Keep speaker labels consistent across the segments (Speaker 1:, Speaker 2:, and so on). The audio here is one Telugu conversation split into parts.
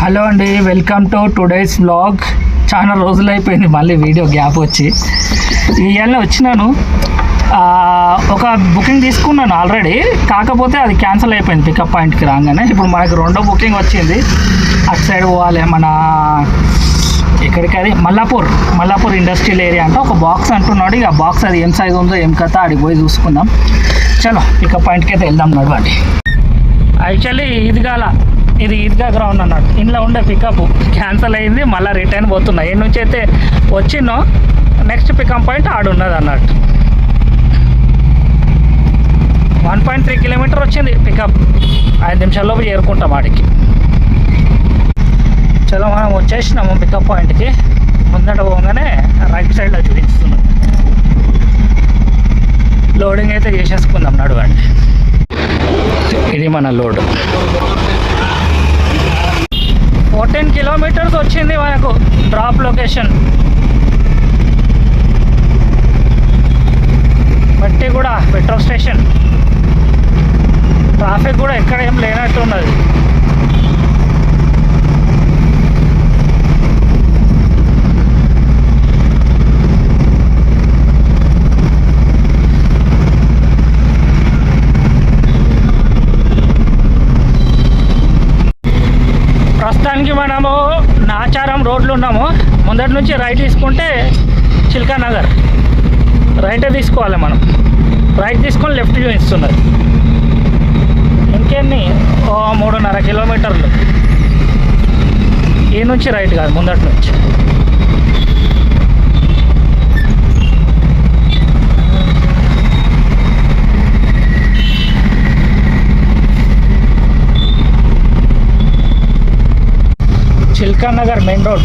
Speaker 1: హలో అండి, వెల్కమ్ టు టుడేస్ వ్లాగ్. చాలా రోజులు అయిపోయింది మళ్ళీ వీడియో గ్యాప్ వచ్చి. ఇవాళ వచ్చినాను. ఒక బుకింగ్ తీసుకున్నాను ఆల్రెడీ, కాకపోతే అది క్యాన్సిల్ అయిపోయింది పికప్ పాయింట్కి రాగానే. ఇప్పుడు మనకి రెండో బుకింగ్ వచ్చింది. అటు సైడ్ పోవాలి, మన ఎక్కడికి, అది మల్లాపూర్ ఇండస్ట్రియల్ ఏరియా అంటే ఒక బాక్స్ అంటున్నాడు. ఇక బాక్స్ అది ఏం సైజ్ ఉందో ఏం కథ అడిగి పోయి చూసుకుందాం. చలో పికప్ పాయింట్కి అయితే వెళ్దాం, నడవండి. యాక్చువల్లీ ఇది ఈద్గా గ్రౌండ్ అన్నట్టు. ఇంట్లో ఉండే పికప్ క్యాన్సిల్ అయింది, మళ్ళీ రిటర్న్ పోతున్నా. ఏ నుంచి అయితే వచ్చినో నెక్స్ట్ పికప్ పాయింట్ ఆడున్నది అన్నట్టు. 1.3 కిలోమీటర్ వచ్చింది పికప్. 5 నిమిషాల్లోపు చేరుకుంటాం ఆడికి. చలో మనం వచ్చేసినాము పికప్ పాయింట్కి. ముందట పోగానే రైట్ సైడ్లో చూపిస్తున్నాం. లోడింగ్ అయితే చేసేసుకుందాం, నడవండి. ఇది మన లోడ్. 14 కిలోమీటర్స్ వచ్చింది మనకు డ్రాప్ లొకేషన్. బట్టి కూడా పెట్రోల్ స్టేషన్. ట్రాఫిక్ కూడా ఎక్కడ ఏం లేనట్టున్నది. ప్రస్తుతానికి మనము నాచారం రోడ్లు ఉన్నాము. ముందటి నుంచి రైట్ తీసుకుంటే చిల్కా నగర్ రైటే తీసుకోవాలి మనం. రైట్ తీసుకొని లెఫ్ట్ చూపిస్తున్నారు. ఇంకెన్ని 3.5 కిలోమీటర్లు. ఈ నుంచి రైట్ కాదు, ముందటి నుంచి. Chilka Nagar main road.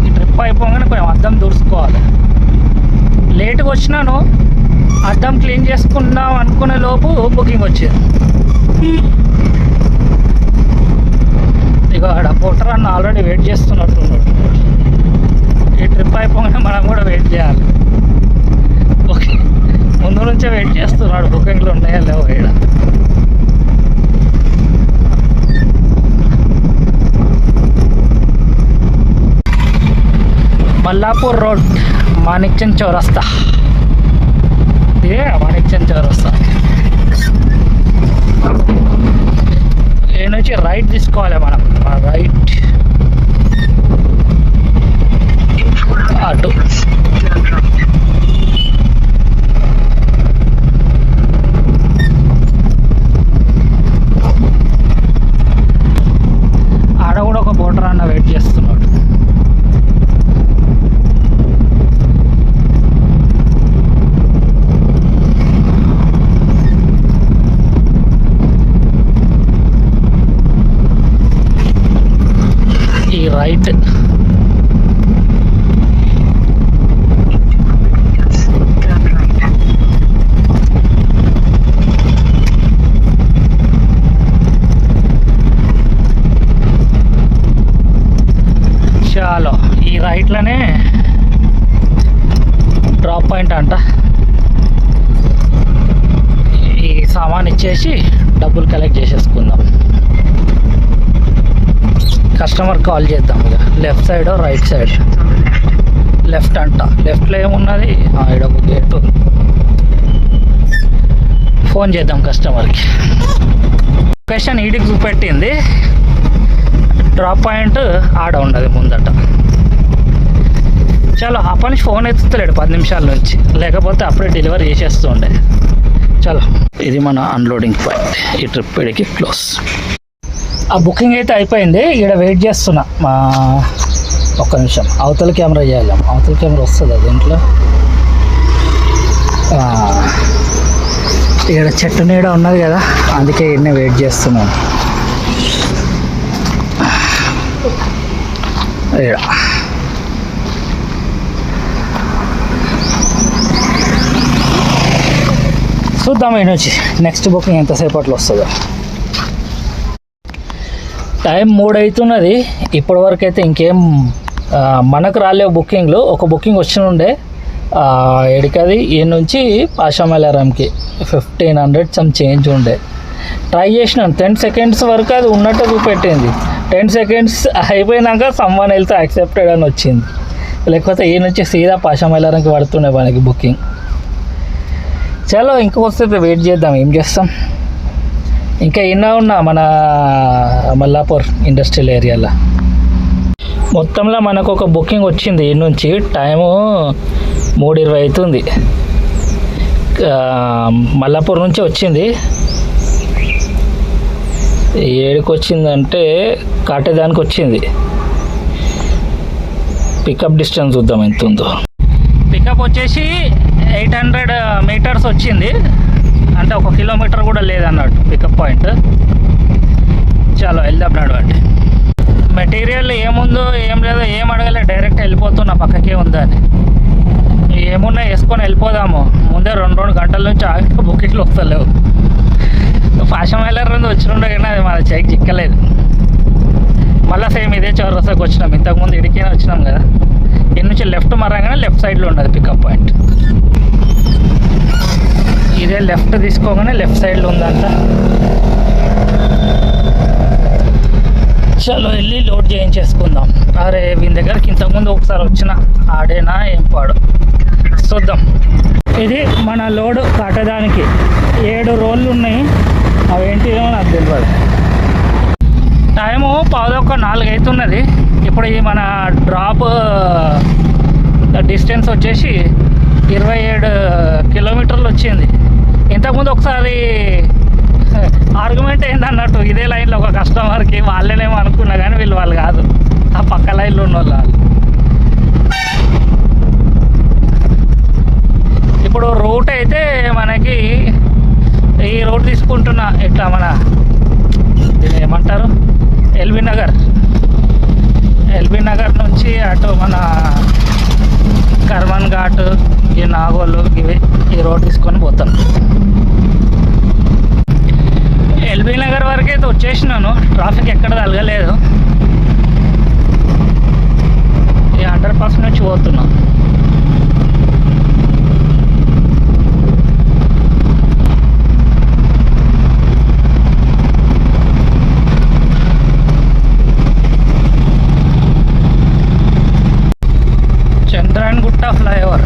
Speaker 1: ఈ ట్రిప్ అయిపోగానే కొంచెం అద్దం దూసుకోవాలి. లేట్గా వచ్చినాను, అద్దం క్లీన్ చేసుకుందాం అనుకునే లోపు బుకింగ్ వచ్చింది. ఇక ఆడ పోటర్ అన్న ఆల్రెడీ వెయిట్ చేస్తున్నట్టున్నాడు. ఈ ట్రిప్ అయిపోగానే మనం కూడా వెయిట్ చేయాలి. ఓకే, ముందు నుంచే వెయిట్ చేస్తున్నాడు. బుకింగ్లు ఉన్నాయా లేవో ఇక్కడ. మల్లాపూర్ రోడ్, మాణిక్చంద్ చౌరస్తా. మాణిక్చంద్ చౌరస్తా. ఏ నుంచి రైట్ తీసుకోవాలి మనం. రైట్ అటు. ఆడ కూడా ఒక బోటర్ అన్న వెయిట్ చేస్తున్నాడు. రైట్ చాలు. ఈ రైట్లోనే డ్రాప్ పాయింట్ అంట. ఈ సామాన్ ఇచ్చేసి డబ్బులు కలెక్ట్ చేసేసుకుందాం. కస్టమర్ కాల్ చేద్దాం. ఇక left side right side. Left అంట. లెఫ్ట్లో ఏమున్నది, ఇక్కడ ఒక గేటు. ఫోన్ చేద్దాం కస్టమర్కి. లొకేషన్ ఈడికి చూపెట్టింది. డ్రాప్ పాయింట్ ఆడ ఉన్నది ముందట. చలో, అప్పటి నుంచి ఫోన్ ఎత్తుతలేడు 10 నిమిషాల నుంచి, లేకపోతే అప్పుడే డెలివరీ చేసేస్తుండే. చలో, ఇది మన అన్లోడింగ్ పాయింట్. ఈ ట్రిప్ ఇడికి క్లోజ్. ఆ బుకింగ్ అయితే అయిపోయింది. ఇక్కడ వెయిట్ చేస్తున్నా. ఒక్క నిమిషం, అవతల కెమెరా చేయాలి. అవతల కెమెరా వస్తుంది దీంట్లో. ఇక్కడ చెట్టు నీడ ఉన్నది కదా, అందుకే ఇన్నే వెయిట్ చేస్తున్నాను. ఇక్కడ చూద్దాం ఈ నుంచి నెక్స్ట్ బుకింగ్ ఎంతసేపట్లో వస్తుందో. టైం 3 అవుతున్నది. ఇప్పటివరకు అయితే ఇంకేం మనకు రాలేవు బుకింగ్లు. ఒక బుకింగ్ వచ్చి ఉండే ఎడికది ఈ నుంచి పాషామలారంకి 1500 సమ్ చేంజ్ ఉండే. ట్రై చేసినాను 10 seconds వరకు అది ఉన్నట్టు చూపెట్టింది. 10 seconds అయిపోయినాక సమ్వన్ వెళ్తే యాక్సెప్టెడ్ అని వచ్చింది. లేకపోతే ఈ నుంచి సీదా పాషామలారంకి పడుతుండే మనకి బుకింగ్. చలో ఇంకొకసారి వెయిట్ చేద్దాం, ఏం చేస్తాం. ఇంకా ఎన్నో ఉన్నా మన మల్లాపూర్ ఇండస్ట్రియల్ ఏరియాలో. మొత్తంలో మనకు ఒక బుకింగ్ వచ్చింది ఈ నుంచి. టైము 3:20 అవుతుంది. మల్లాపూర్ నుంచి వచ్చింది. ఏడుకి వచ్చిందంటే కాటేదానికి వచ్చింది. పికప్ డిస్టెన్స్ చూద్దాం ఎంత ఉందో. పికప్ వచ్చేసి 800 meters వచ్చింది. అంటే 1 kilometer కూడా లేదన్నట్టు పికప్ పాయింట్. చలో వెళ్దాం, నడవండి. మెటీరియల్ ఏముందో ఏం లేదో ఏం అడగలే, డైరెక్ట్ వెళ్ళిపోతున్నా పక్కకే ఉందని. ఏమున్నా వేసుకొని వెళ్ళిపోదాము. ముందే 2 గంటల నుంచి ఆగితే బుకింగ్లు వస్తలేవు. పాషామలారం నుండి వచ్చినుండే కానీ అది మన చెక్ చిక్కలేదు. మళ్ళీ సేమ్ ఇదే చౌరస్తాకి వచ్చినాం. ఇంతకుముందు ఇడికే వచ్చినాం కదా. ఇటు నుంచి లెఫ్ట్ మరగానే లెఫ్ట్ సైడ్లో ఉన్నది పికప్ పాయింట్. ఇదే లెఫ్ట్ తీసుకోగానే లెఫ్ట్ సైడ్లో ఉందంట. చలో వెళ్ళి లోడ్ చేయించేసుకుందాం. అరే వీని దగ్గరికి ఇంతకుముందు ఒకసారి వచ్చిన, ఆడేనా ఏం పాడు చూద్దాం. ఇది మన లోడ్ కట్టడానికి 7 రోళ్ళు ఉన్నాయి. అవేంటిదో నాకు తెలియదు. టైము 3:45 అవుతున్నది. ఇప్పుడు ఈ మన డ్రాప్ డిస్టెన్స్ వచ్చేసి 27 kilometers వచ్చింది. ఇంతకుముందు ఒకసారి ఆర్గ్యుమెంట్ ఏందన్నట్టు ఇదే లైన్లో ఒక కస్టమర్కి, వాళ్ళేనేమో అనుకున్నా కానీ వాళ్ళు కాదు, ఆ పక్క లైన్లో ఉన్న వాళ్ళు. ఇప్పుడు రూట్ అయితే మనకి ఈ రోడ్ తీసుకుంటున్నా. ఇట్లా మన దీన్ని ఏమంటారు, ఎల్బీ నగర్ నుంచి అటు మన కర్మన్ ఘాట్, ఈ నాగోలు, ఇవి ఈ రోడ్ తీసుకొని పోతాం. ఎల్బీ నగర్ వరకు అయితే వచ్చేసినాను. ట్రాఫిక్ ఎక్కడ తగలలేదు. ఈ 100% నుంచి పోతున్నా. చంద్రాయణగుట్ట ఫ్లైఓవర్.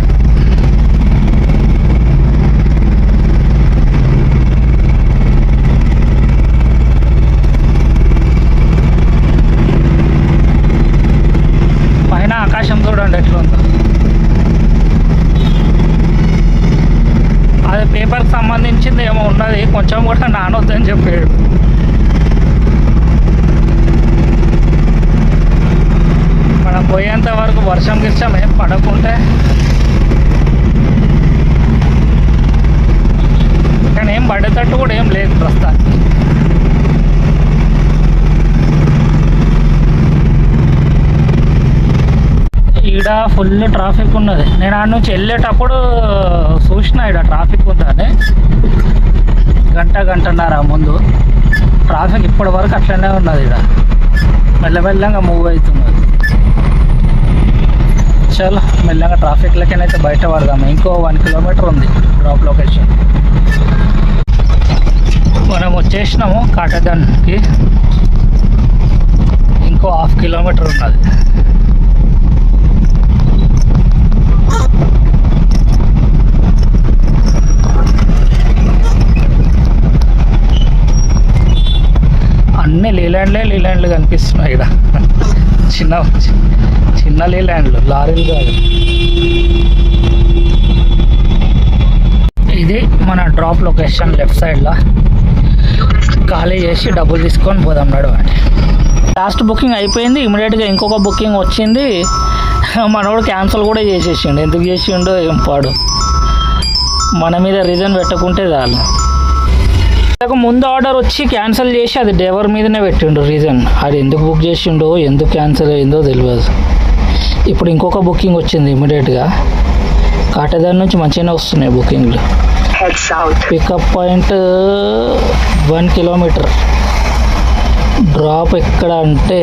Speaker 1: పైన ఆకాశం చూడండి ఎట్లా ఉందో. అది పేపర్కి సంబంధించింది ఏమో ఉన్నది, కొంచెం కూడా నానొద్దని చెప్పాడు. మనం పోయేంత వరకు వర్షం గిర్చం ఏం పడకుంటే, కానీ ఏం పడేటట్టు కూడా ఏం లేదు ప్రస్తుతానికి. ఈడ ఫుల్ ట్రాఫిక్ ఉన్నది. నేను ఆడ నుంచి వెళ్ళేటప్పుడు చూసిన ఈడ ట్రాఫిక్ ఉందని. గంటన్నర ముందు ట్రాఫిక్ ఇప్పటి వరకు అట్లనే ఉన్నది. ఈడ మెల్లమెల్లంగా మూవ్ అవుతున్నది. చలో మెల్లగా ట్రాఫిక్లకైతే బయట పడదాము. ఇంకో 1 kilometer ఉంది డ్రాప్ లొకేషన్. మనం వచ్చేసినాము కాటేదానికి. ఇంకో 1/2 kilometer ఉన్నది. అన్ని లీలాండ్లు కనిపిస్తున్నాయి ఇక్కడ. చిన్న లీలాండ్లు, లారీలు కాదు. ఇది మన డ్రాప్ లొకేషన్. లెఫ్ట్ సైడ్లో ఖాళీ చేసి డబ్బులు తీసుకొని పోదాం, నడవండి. లాస్ట్ బుకింగ్ అయిపోయింది. ఇమీడియట్గా ఇంకొక బుకింగ్ వచ్చింది. మనోడు క్యాన్సిల్ కూడా చేసేసిండు. ఎందుకు చేసిండో ఏం పాడు. మన మీద రీజన్ పెట్టకుంటే చాలు. ముందు ఆర్డర్ వచ్చి క్యాన్సిల్ చేసి అది డ్రైవర్ మీదనే పెట్టిండు రీజన్. అది ఎందుకు బుక్ చేసిండో, ఎందుకు క్యాన్సిల్ అయిందో తెలియదు. ఇప్పుడు ఇంకొక బుకింగ్ వచ్చింది ఇమీడియట్గా. కాటేదాని నుంచి మంచిగానే వస్తున్నాయి బుకింగ్లు.
Speaker 2: head south.
Speaker 1: Pickup point 1 kilometre. Drop ఎక్కడ అంటే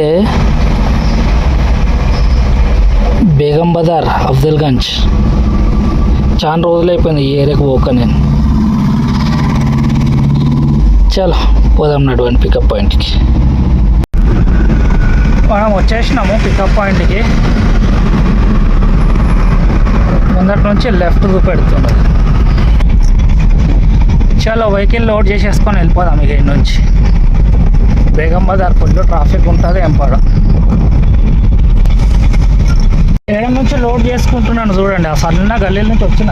Speaker 1: బేగం బజార్, అఫ్జల్గంజ్. చాలా రోజులు అయిపోయింది ఈ ఏరియాకి పోక నేను. చలో పోదాం నడవండి పికప్ పాయింట్కి. మనం వచ్చేసినాము పికప్ పాయింట్కి. ముందటి నుంచి లెఫ్ట్ చూపెడుతున్నది. చలో వెహికల్ లోడ్ చేసేసుకొని వెళ్ళిపోదాం ఇక ఇటు నుంచి. బేగం బజార్ ఫుల్ ట్రాఫిక్ ఉంటుంది ఎంపాడ. ఏడ నుంచి లోడ్ చేసుకుంటున్నాను చూడండి. ఆ సన్న గల్లీల నుంచి వచ్చిన.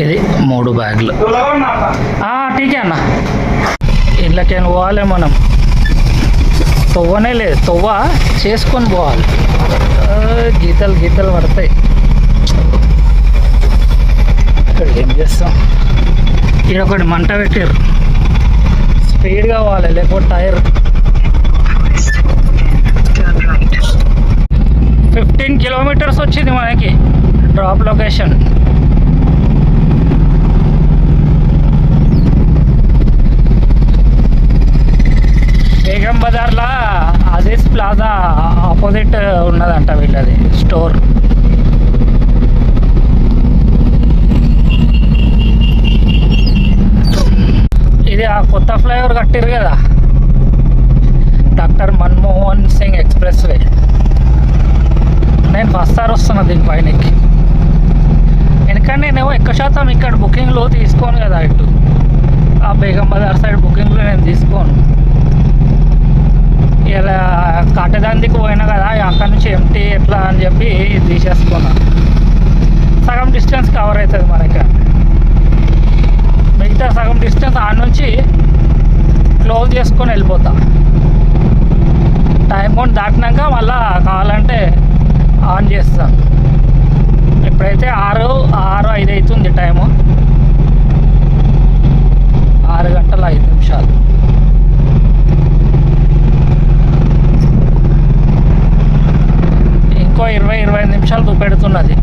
Speaker 1: ఇది 3 బ్యాగులు. టీకే అన్న. ఇళ్ళకేం పోవాలి మనం. తవ్వనే లేదు, తవ్వ చేసుకొని పోవాలి. గీతలు గీతలు పడతాయి. ఇక్కడ ఏం చేస్తాం. ఈడొకటి మంట పెట్టారు. స్పీడ్గా పోవాలి లేకపోతే టైర్. 15 కిలోమీటర్స్ వచ్చింది మనకి డ్రాప్ లొకేషన్. బేగం బజార్లో అజీజ్ ప్లాజా ఆపోజిట్ ఉన్నదంట వీళ్ళది స్టోర్. ఇది ఆ కొత్త ఫ్లైఓవర్ కట్టారు కదా, doctor Manmohan Singh express way. నేను ఫస్ట్ సార్ వస్తున్నా దీనిపైనకి. ఎందుకంటే నేనేమో ఎక్కువ శాతం ఇక్కడ బుకింగ్లో తీసుకోను కదా. ఇటు ఆ బేగం బజార్ సైడ్ బుకింగ్లో నేను తీసుకోను. ఇలా కాటేదానికి పోయినా కదా, అక్కడ నుంచి ఎంటీ ఎట్లా అని చెప్పి తీసేసుకున్నా. సగం డిస్టెన్స్ కవర్ అవుతుంది మనకి. మిగతా సగం డిస్టెన్స్ ఆడ నుంచి క్లోజ్ చేసుకొని వెళ్ళిపోతా. టైం కూడా దాటినాక మళ్ళీ కావాలంటే ఆన్ చేస్తాను. ఇప్పుడైతే 6:05 అవుతుంది టైము. 6 గంటల 5 నిమిషాలు. ఇంకో 20-25 నిమిషాలు చూపెడుతున్నది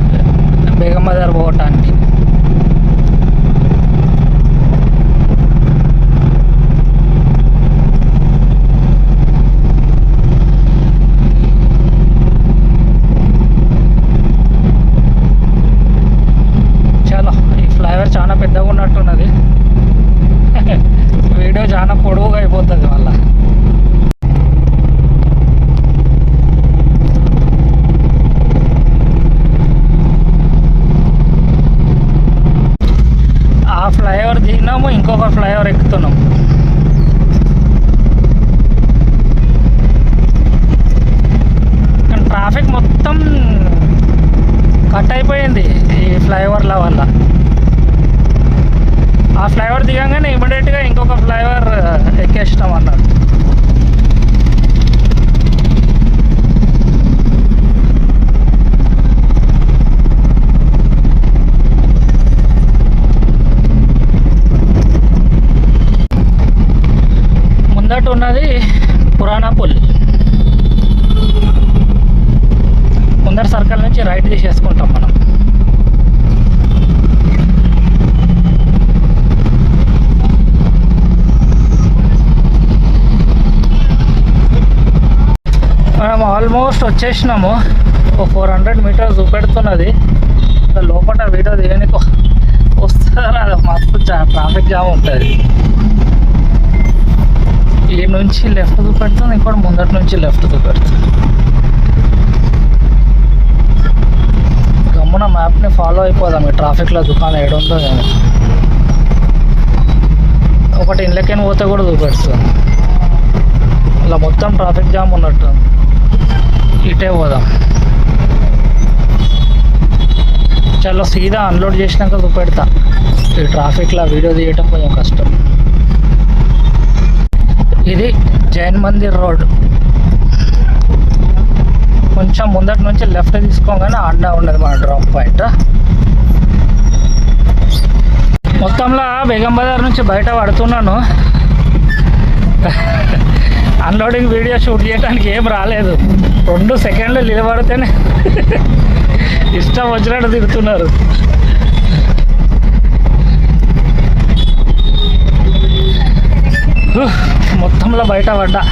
Speaker 1: బేగం బజార్ పోవటానికి. చలో, ఈ ఫ్లైఓవర్ చాలా పెద్దగా ఉన్నట్టున్నది. వీడియో చాలా పొడవుగా అయిపోతుంది మళ్ళా. ఆ ఫ్లైఓవర్ దిగినాము, ఇంకొక ఫ్లైఓవర్ ఎక్కుతున్నాం. కానీ ట్రాఫిక్ మొత్తం కట్ అయిపోయింది ఈ ఫ్లైఓవర్ల వల్ల. ఆ ఫ్లైఓవర్ దిగంగానే ఇమీడియట్గా ఇంకొక ఫ్లైఓవర్ ఎక్కేసినాం అన్నారు. ముందట ఉన్నది పురాణా పుల్. ముందర సర్కిల్ నుంచి రైట్ తీసేసుకుంటాం మనం. మనం ఆల్మోస్ట్ వచ్చేసినాము. ఒక 400 మీటర్స్ చూపెడుతున్నది. లోపల వీడియో తీయడానికి వస్తారు. అది మస్తు ట్రాఫిక్ జామ్ ఉంటుంది. ఈ నుంచి లెఫ్ట్ చూపెడుతుంది, ఇంకోటి ముందటి నుంచి లెఫ్ట్ చూపెడుతుంది. గమ్మున మ్యాప్ని ఫాలో అయిపోదాం. ఈ ట్రాఫిక్లో దుకాణం ఏడుందో కానీ. ఒకటి ఇళ్ళకైనా పోతే కూడా చూపెడుతుంది. ఇలా మొత్తం ట్రాఫిక్ జామ్ ఉన్నట్టు. ఇటే పోదాం. చాలా సీదా అన్లోడ్ చేసినాక చూపెడతా. ఈ ట్రాఫిక్లో వీడియో తీయటం కొంచెం కష్టం. ఇది జైన్ మందిర్ రోడ్. కొంచెం ముందటి నుంచి లెఫ్ట్ తీసుకోగానే ఆడ ఉన్నది మన డ్రాప్ పాయింట్. మొత్తంలో బేగం బజార్ నుంచి బయట పడుతున్నాను. అన్లోడింగ్ వీడియో షూట్ చేయడానికి ఏం రాలేదు. 2 సెకండ్లు నిలబడితేనే ఇష్టం వచ్చినట్టు తిరుగుతున్నారు. మొత్తంలో బయట పడ్డా.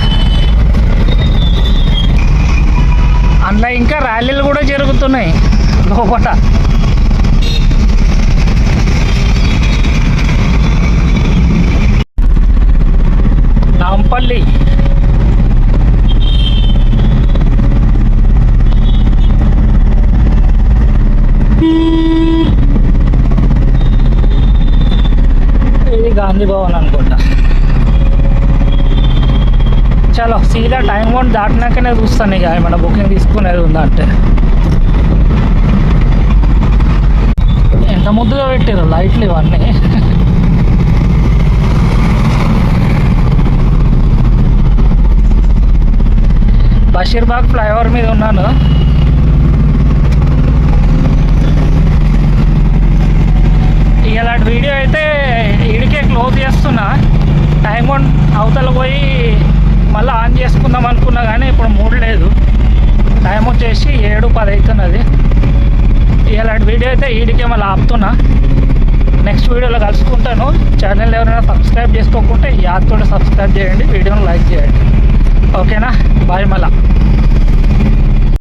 Speaker 1: అందులో ఇంకా ర్యాలీలు కూడా జరుగుతున్నాయి లోపల. నాంపల్లి ఇది గాంధీ భవన్ అనుకుంటా. చలో సీదా టైం బౌండ్ దాటినాకనే చూస్తాను ఇక ఏమైనా బుకింగ్ తీసుకునేది ఉందా అంటే. ఎంత ముద్దుగా పెట్టారు లైట్లు ఇవన్నీ. బషీర్బాగ్ ఫ్లైఓవర్ మీద ఉన్నాను. ఇలాంటి వీడియో అయితే ఈడికే క్లోజ్ చేస్తున్నా. టైం అవతల పోయి మళ్ళీ ఆన్ చేసుకుందాం అనుకున్నా కానీ ఇప్పుడు మూడ్ లేదు. టైం వచ్చేసి 7:10 అవుతున్నది. ఇలాంటి వీడియో అయితే ఈడికే మళ్ళీ ఆపుతున్నా. నెక్స్ట్ వీడియోలో కలుసుకుంటాను. ఛానల్ ఎవరైనా సబ్స్క్రైబ్ చేసుకోకుంటే యాద్ కూడా సబ్స్క్రైబ్ చేయండి, వీడియోని లైక్ చేయండి. ఓకేనా, బాయ్ మళ్ళా.